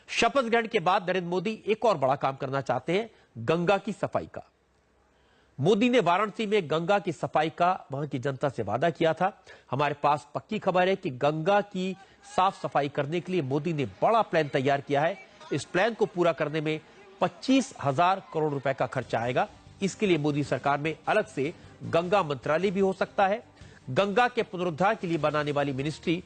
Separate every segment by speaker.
Speaker 1: शपथ ग्रहण के बाद नरेंद्र मोदी एक और बड़ा काम करना चाहते हैं, गंगा की सफाई का। मोदी ने वाराणसी में गंगा की सफाई का वहां की जनता से वादा किया था। हमारे पास पक्की खबर है कि गंगा की साफ सफाई करने के लिए मोदी ने बड़ा प्लान तैयार किया है। इस प्लान को पूरा करने में 25,000 करोड़ रुपए का खर्च आएगा। इसके लिए मोदी सरकार में अलग से गंगा मंत्रालय भी हो सकता है। गंगा के पुनरुद्धार के लिए बनाने वाली मिनिस्ट्री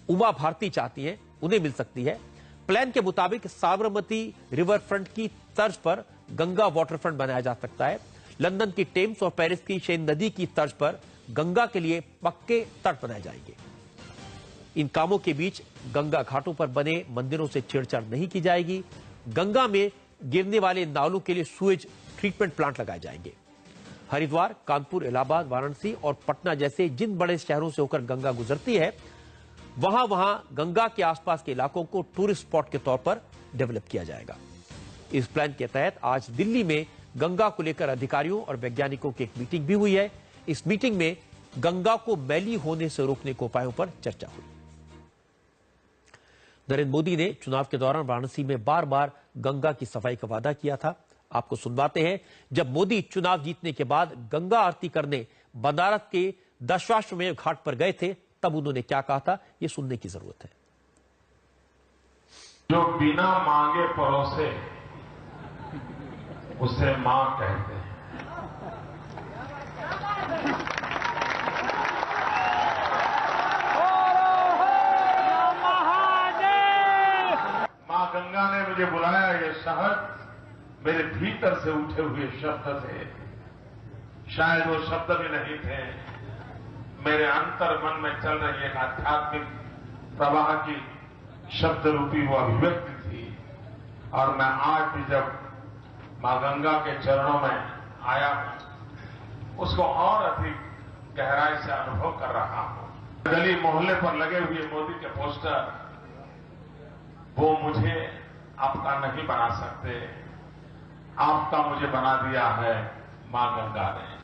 Speaker 1: उमा भारती चाहती है, उन्हें मिल सकती है। प्लान के मुताबिक साबरमती रिवर फ्रंट की तर्ज पर गंगा वाटर फ्रंट बनाया जा सकता है। लंदन की टेम्स और पेरिस की सेन नदी की तर्ज पर गंगा के लिए पक्के तट बनाए जाएंगे। इन कामों के बीच गंगा घाटों पर बने मंदिरों से छेड़छाड़ नहीं की जाएगी। गंगा में गिरने वाले नालों के लिए सूएज ट्रीटमेंट प्लांट लगाए जाएंगे। हरिद्वार, कानपुर, इलाहाबाद, वाराणसी और पटना जैसे जिन बड़े शहरों से होकर गंगा गुजरती है, वहां गंगा के आसपास के इलाकों को टूरिस्ट स्पॉट के तौर पर डेवलप किया जाएगा। इस प्लान के तहत आज दिल्ली में गंगा को लेकर अधिकारियों और वैज्ञानिकों की एक मीटिंग भी हुई है। इस मीटिंग में गंगा को मैली होने से रोकने के उपायों पर चर्चा हुई। नरेंद्र मोदी ने चुनाव के दौरान वाराणसी में बार बार गंगा की सफाई का वादा किया था। आपको सुनवाते हैं, जब मोदी चुनाव जीतने के बाद गंगा आरती करने बनारस के दशाश्वमेध घाट पर गए थे, तब उन्होंने क्या कहा था, यह सुनने की जरूरत है।
Speaker 2: जो बिना मांगे परोसे उसे मां कहते हैं। मां गंगा ने मुझे बुलाया, ये शहद मेरे भीतर से उठे हुए शब्द थे। शायद वो शब्द भी नहीं थे, मेरे अंतर मन में चल रही एक आध्यात्मिक प्रवाह की शब्द रूपी वो अभिव्यक्ति थी। और मैं आज भी जब मां गंगा के चरणों में आया हूं, उसको और अधिक गहराई से अनुभव कर रहा हूं। गली मोहल्ले पर लगे हुए मोदी के पोस्टर वो मुझे आपका नहीं बना सकते, आपका मुझे बना दिया है मां गंगा ने।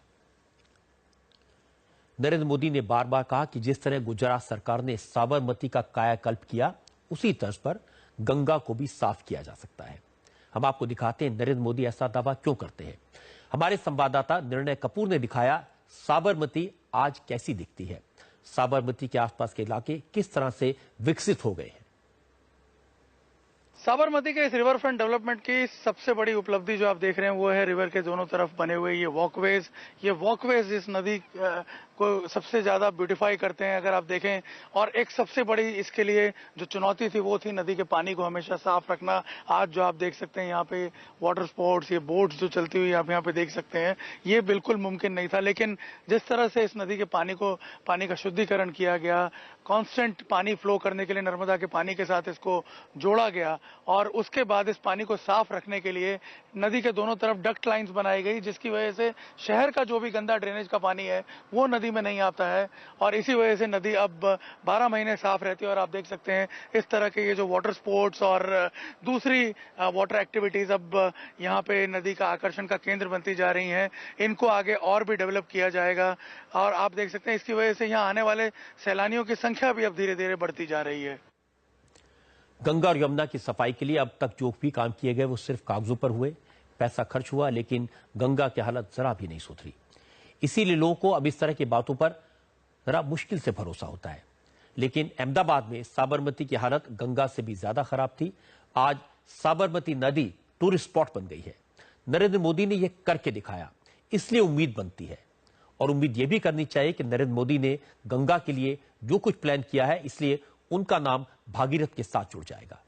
Speaker 1: नरेंद्र मोदी ने बार बार कहा कि जिस तरह गुजरात सरकार ने साबरमती का कायाकल्प किया, उसी तर्ज पर गंगा को भी साफ किया जा सकता है। हम आपको दिखाते हैं नरेंद्र मोदी ऐसा दावा क्यों करते हैं। हमारे संवाददाता निर्णय कपूर ने दिखाया साबरमती आज कैसी दिखती है, साबरमती के आसपास के इलाके किस तरह से विकसित हो गए हैं।
Speaker 3: साबरमती के इस रिवर फ्रंट डेवलपमेंट की सबसे बड़ी उपलब्धि जो आप देख रहे हैं वो है रिवर के दोनों तरफ बने हुए ये वॉकवेज। ये वॉकवेज इस नदी को सबसे ज्यादा ब्यूटिफाई करते हैं अगर आप देखें। और एक सबसे बड़ी इसके लिए जो चुनौती थी वो थी नदी के पानी को हमेशा साफ रखना। आज जो आप देख सकते हैं यहाँ पे वाटर स्पोर्ट्स, ये बोट्स जो चलती हुई आप यहाँ पे देख सकते हैं, ये बिल्कुल मुमकिन नहीं था। लेकिन जिस तरह से इस नदी के पानी का शुद्धिकरण किया गया, कांस्टेंट पानी फ्लो करने के लिए नर्मदा के पानी के साथ इसको जोड़ा गया और उसके बाद इस पानी को साफ रखने के लिए नदी के दोनों तरफ डक्ट लाइंस बनाई गई, जिसकी वजह से शहर का जो भी गंदा ड्रेनेज का पानी है वो नदी में नहीं आता है। और इसी वजह से नदी अब 12 महीने साफ रहती है। और आप देख सकते हैं इस तरह के ये जो वाटर स्पोर्ट्स और दूसरी वाटर एक्टिविटीज अब यहाँ पे नदी का आकर्षण का केंद्र बनती जा रही हैं। इनको आगे और भी डेवलप किया जाएगा। और आप देख सकते हैं इसकी वजह से यहाँ आने वाले सैलानियों की संख्या भी अब धीरे धीरे बढ़ती जा रही है।
Speaker 1: गंगा और यमुना की सफाई के लिए अब तक जो भी काम किए गए वो सिर्फ कागजों पर हुए, पैसा खर्च हुआ, लेकिन गंगा की हालत जरा भी नहीं सुधरी। इसीलिए लोगों को अब इस तरह की बातों पर जरा मुश्किल से भरोसा होता है। लेकिन अहमदाबाद में साबरमती की हालत गंगा से भी ज्यादा खराब थी। आज साबरमती नदी टूरिस्ट स्पॉट बन गई है। नरेंद्र मोदी ने यह करके दिखाया, इसलिए उम्मीद बनती है। और उम्मीद यह भी करनी चाहिए कि नरेंद्र मोदी ने गंगा के लिए जो कुछ प्लान किया है, इसलिए उनका नाम भागीरथ के साथ जुड़ जाएगा।